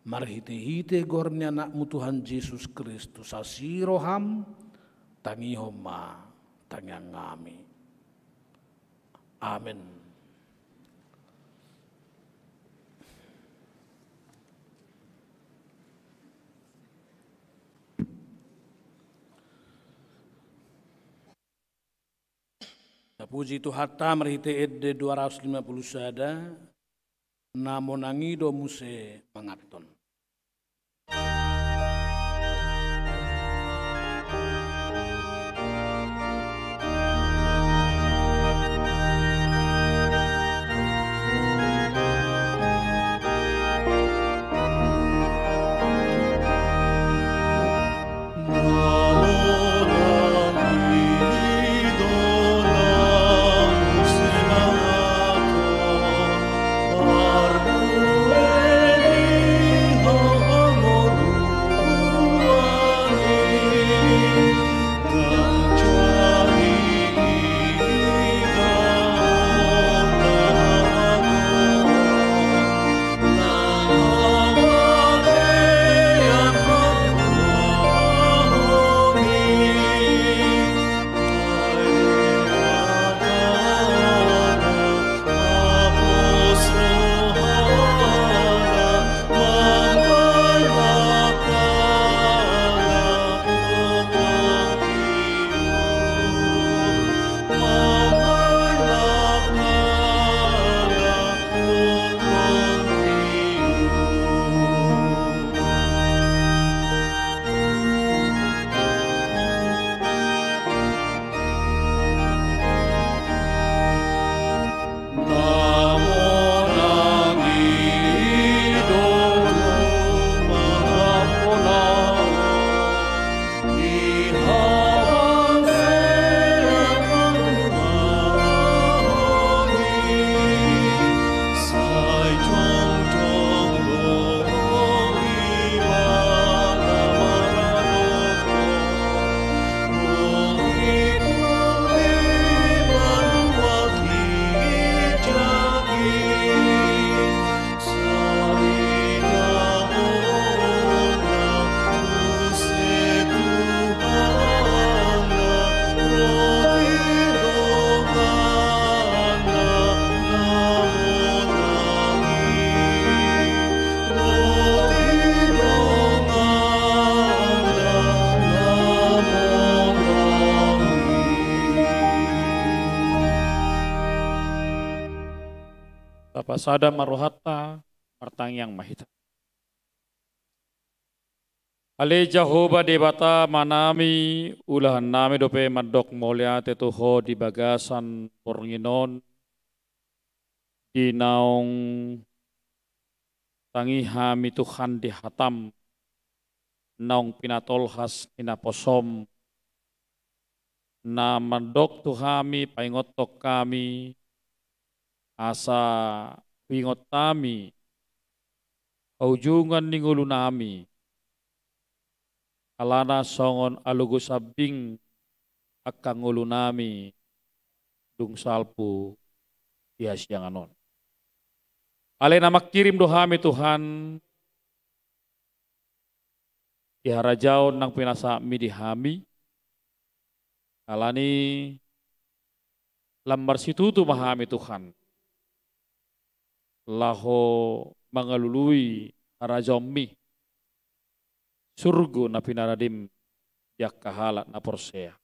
Marhite-hite gornya nakmu Tuhan Yesus Kristus asiroham tangihom ma tangyang ngami. Amen. Puji Tuhan marhite edde 250 sada namon angido muse mangaton. Pasada maruhata martang yang mahita. Ale Jehovah debata manami ulahan nami dope madok molia tetuho di bagasan pornginon di naong tangihami Tuhan di hatam naong pinatolhas inaposom na madok tuhami paingotok kami asa pingot kami ujungan ningulu nami alana songon alugo sabing akang ulo nami dung salpu tias yang anon. Ale namak kirim dohami Tuhan diharajaon nang pinasami dihami alani lambar situtu mahami Tuhan laho mangalului harajomi surgo na pinaradim yak kahalat na porsea.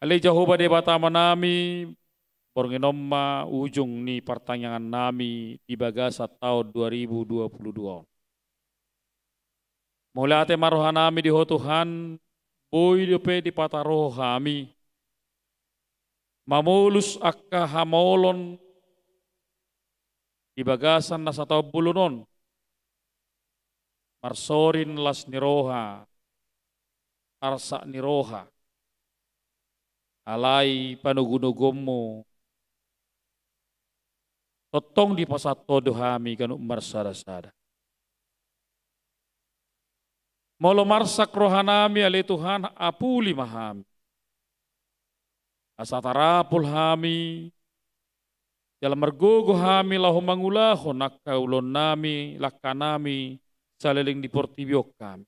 Ali Jehovah debata manami pornginomma ujung ni pertanyaan nami di bagasa tahun 2022. Mulai ate maroha nami di Tuhan, boy dope di pataroh kami. Mamulus akka hamolon di bagasan na sa taw bulunon. Marsorin las niroha, arsa niroha, alay panugunugom totong di pasato dohami kanu marsada-sada. Molo marsak rohanami ali Tuhan apuli mahami. Asatarapul hami, dalam mergogo hami lahu mangulahon nakkaulon nami, lakkanami, saliling di portibio kami.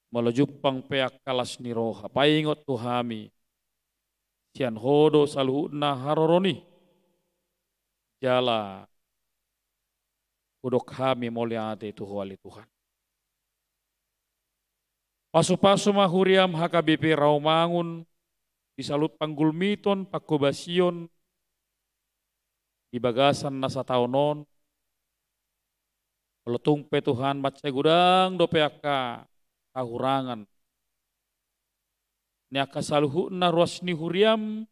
Malajupang peak kalas ni roha. Paingot tuhami. Sian hodo saluhuna haroroni. Jala. Udok kami moliate tuhuali Tuhan. Pasu-pasu mahuriam HKBP Raumangun. Disalut panggulmiton pakobasion. Di bagasan nasa taunon. Kalau tumpe Tuhan macai gudang dope aka kahurangan. Ni aka saluhuna ruas ni huriam.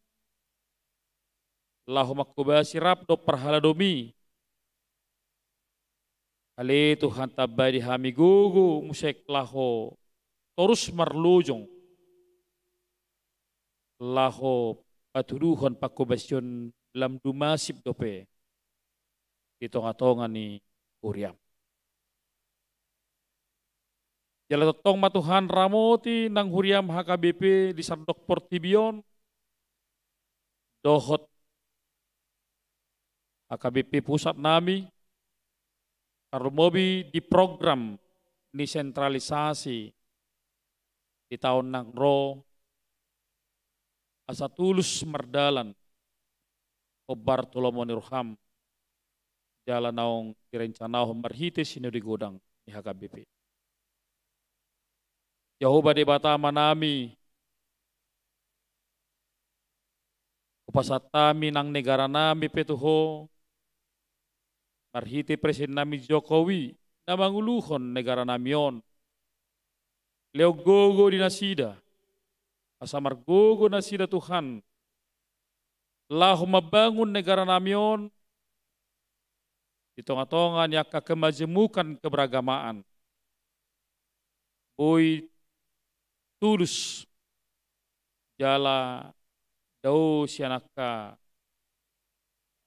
Lahu makubasi rap do perhala domi. Ale Tuhan tabai di hami gugu musek laho terus marlujong. Laho patuduhon pakubasion lam dumasib dope. Itonga-tonga ni huriam. Jala totong matuhan ramoti nang huriam HKBP di Sardok Portibion. Dohot HKBP pusat nami. Karumobi di program ni sentralisasi di tahun nang ro. Asa tulus merdalan. Obar tulomoni ruham. Jala naong direncanao marhite sino di godang ni HKBP. Jehovah debata manami upasatami nang negara nami petuho marhiti presiden nami Jokowi na manguluhon negara namion leo gogo di nasida asa margogo nasida Tuhan lahu mabangun negara namion di tonga-tonga yak kemajemukan keberagamaan boy tulus jala dau sianaka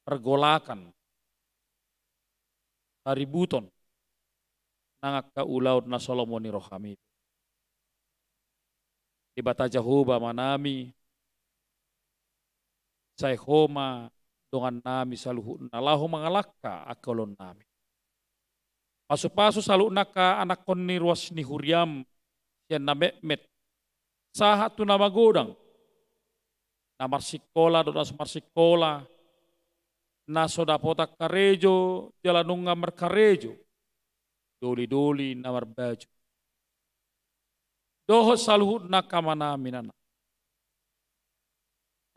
pergolakan haributon nangaka ulaud na Solomoni rohami ibata Jehovah manami say homa dongan nami saluhun nalahu mangalaka akolon nami pasu-pasu salunaka anak kon ni ruas ni huriam yan na met sahat tu nama godang na marsikola do nas marsikola na sodapota karejo jalanunga merkarejo doli-doli na marbaju doho saluhut na kamana minana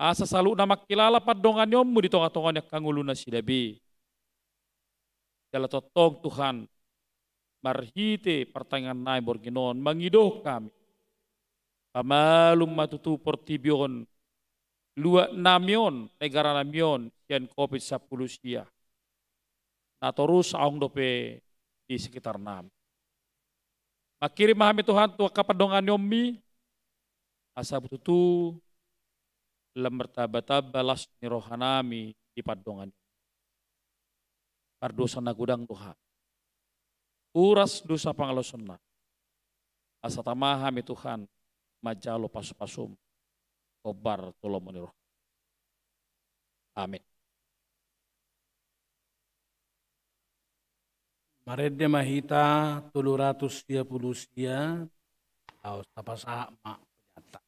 Asa salu na makilala padongan yom mo dito katongan yak kangulo na sidabi. Jala totog Tuhan, marhite pertangan na borginon, mangidoh kami. Pamalum matutupor tibyon, lua namyon, negara namyon, yan COVID-10 siya. Natorus aong dope di sekitar namin. Makirim mahami Tuhan tuwa kapadongan yomi, asa bututu, lambertaba-taba balas ni rohanami di padongan. Pardosa na gudang Tuhan. Uras dosa pangaloson na. Asa tamahami Tuhan, majalo pasupasum, kobar tolong ni roh. Amin. Marede mahita 330 sia, aos tapas ama penyata.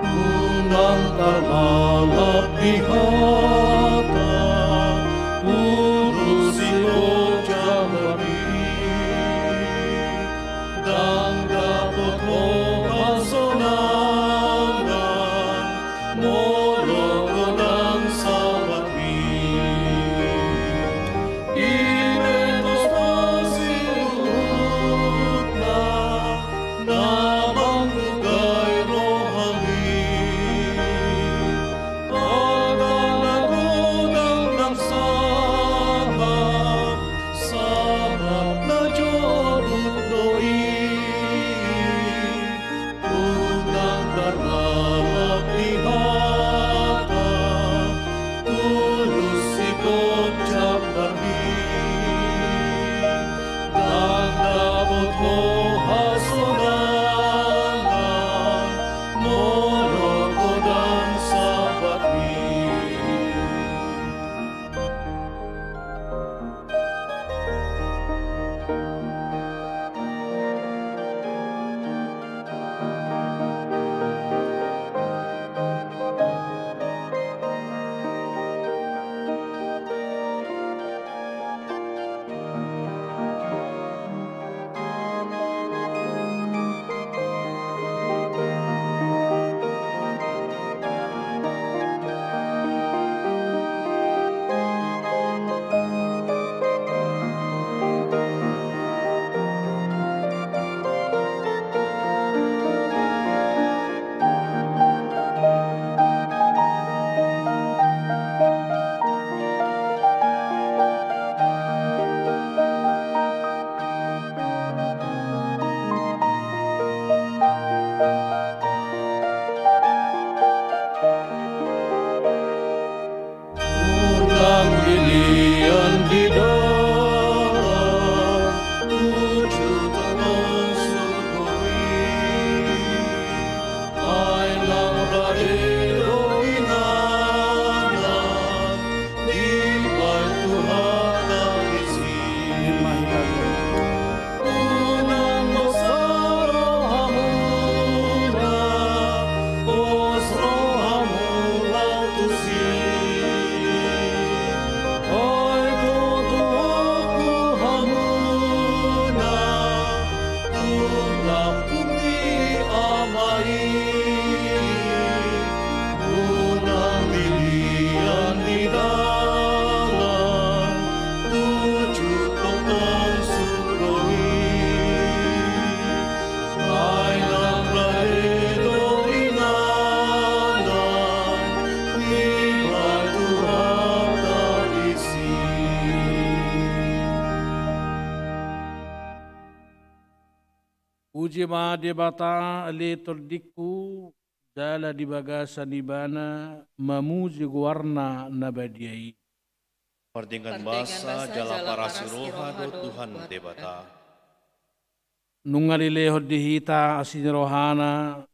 Unang talalap bihata, turus silog jamari, dang dapot mo kasonangan, molo ko ng sababi. Imenos pasilut na, namang lugay rohani. Pagdalagodang ng sabab, sabab na jorut doi. Unang daralap bihata, tulus sikot jabarni. Dagdabot mo hasonangan, molo ko ng sabatni. Unang lilian di dalam, tujuh tangan surgawi. Ay lang radero inanan, di bay Tuhan ang isin. Unang masaro hamuna, osro hamula tusin. Ay tutuwaku hamuna, tulak bumi amai. Unang lilian di dalam, tujuh totong surgawi. Ay lang radero inanan, di bay Tuhan ang isin. Puji Mahadebata aletor diku dala di bagasa nibana mamuji guarna nabadiai. Pardingan basa jala para siroha do Tuhan debata. Nungalileho dihita asin rohana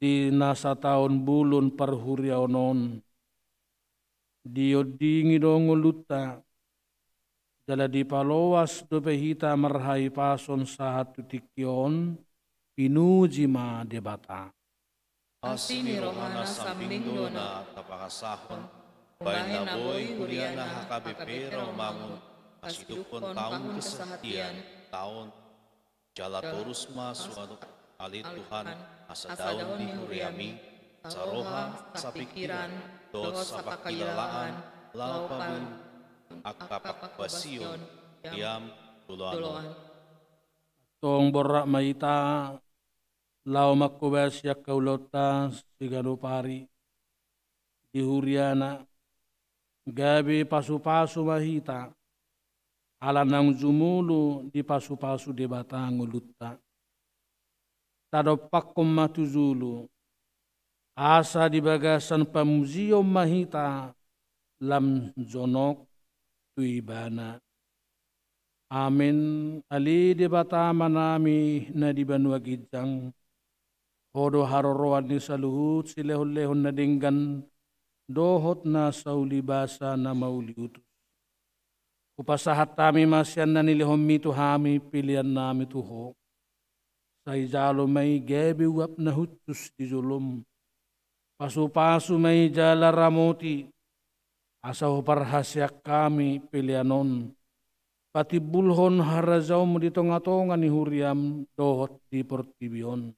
di nasa taon bulun parhurya onon. Diodingi dong luta dala di palowas do pehita marhai pason sahatu tikyon pinuji Mahadebata. Asini rohana sambindo na tapakasahon, Bain na boy Juliana HKBP Romangun Asidukon tahun kesehatian tahun Jala Torusma suatu alit Tuhan asa daun di Huriami saroha sapikiran dot sapakilalaan laupabun akapak basion diam tuloan Tong borak maita lau makubas yak kaulota sigano pari di Huriana gabi pasu-pasu mahita ala nang jumulu di pasu-pasu di batang ulutta tadopak matuzulu asa di bagasan pamuzium mahita lam zonok tuibana amin ali di batama nami na di banua gijang hodo haroroan ni saluhut silehon-lehon na dinggan dohot na saulibasa na mauliutus. Upasahat tami masyan na nilihom mito hami pilihan nami tuho. Sa ijalo may gebi wap na hutus di zulum. Pasu-pasu may jala ramoti. Asa huparhasyak kami pilihanon. Pati bulhon harazaw mo dito nga ni Huriam dohot di portibion.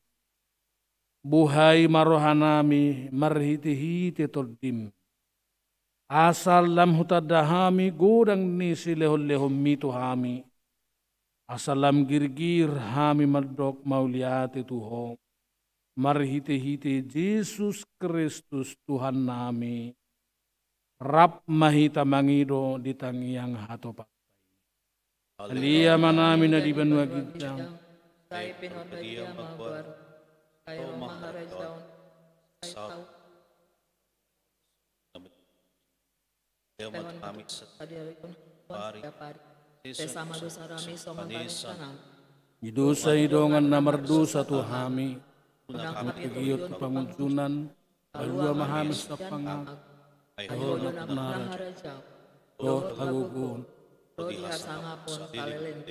Buhay marohanami marhiti-hiti toldim. Asal lam hutadahami gudang ni silehon-lehon mito hami. Asal lam girgir hami madok mauliati tuho. Marhiti-hiti Jesus Kristus Tuhan nami. Rap mahita mangido di tangiang hatopak. Alia manami na di banwa gidang. Tayo pinonay niya magbar. Kayo maharajaw sa Dewan kami sa pari sesama dosa kami sama kami Idosa idongan na mardusa tuhami. Pagigiyot pangunsunan. Alwa mahamis na pangag. ayaw Ayun na na maharajaw Dot hagugun. Rodi hasangapon kalilin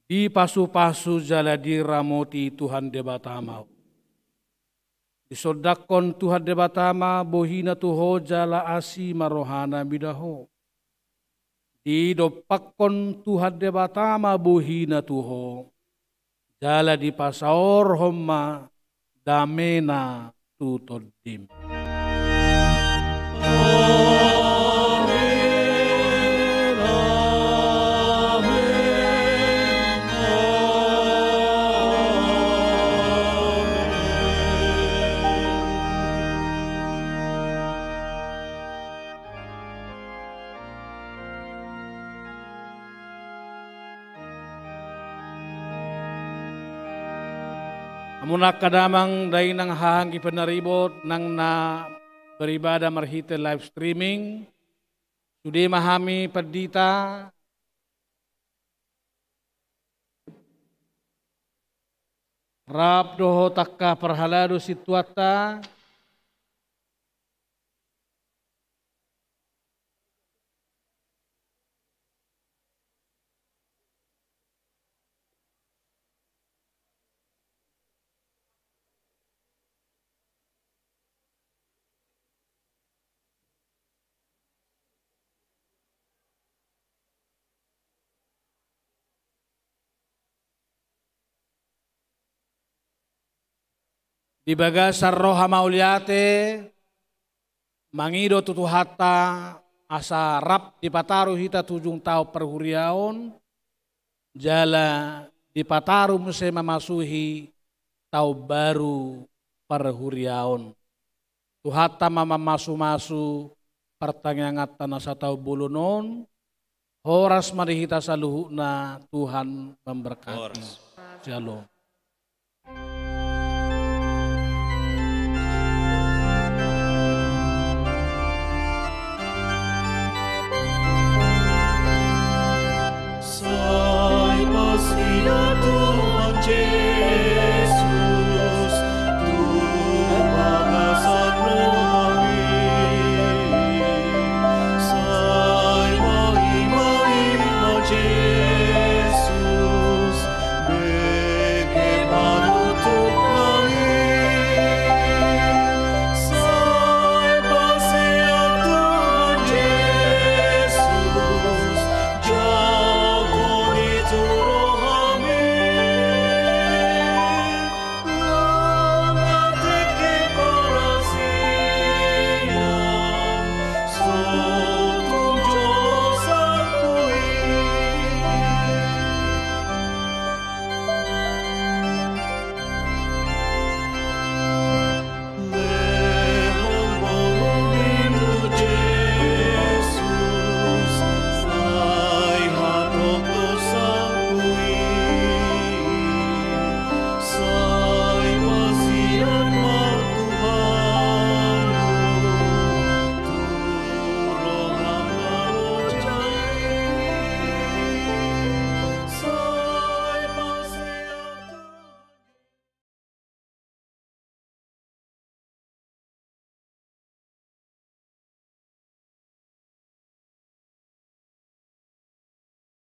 Di pasu-pasu jala di ramoti Tuhan debatama. Disodakon Tuhan debatama bohina tuho jala asi marohana bidaho. Di dopakon Tuhan debatama bohina tuho. Jala di pasaor homma damena tutodim. Amunak kadamang day nang hahang ipanaribot nang na beribada marhite live streaming. Sudi mahami padita. Rap doho takka perhalado situata. Di baga sarroha mauliate, mangido tutuhata asa rap di pataru hita tujung tau perhuriaon, jala di pataru muse mamasuhi tau baru perhuriaon. Tuhata mama masu-masu pertanyangat tanah satau bulunon, horas marihita saluhuna Tuhan memberkati. Shalom.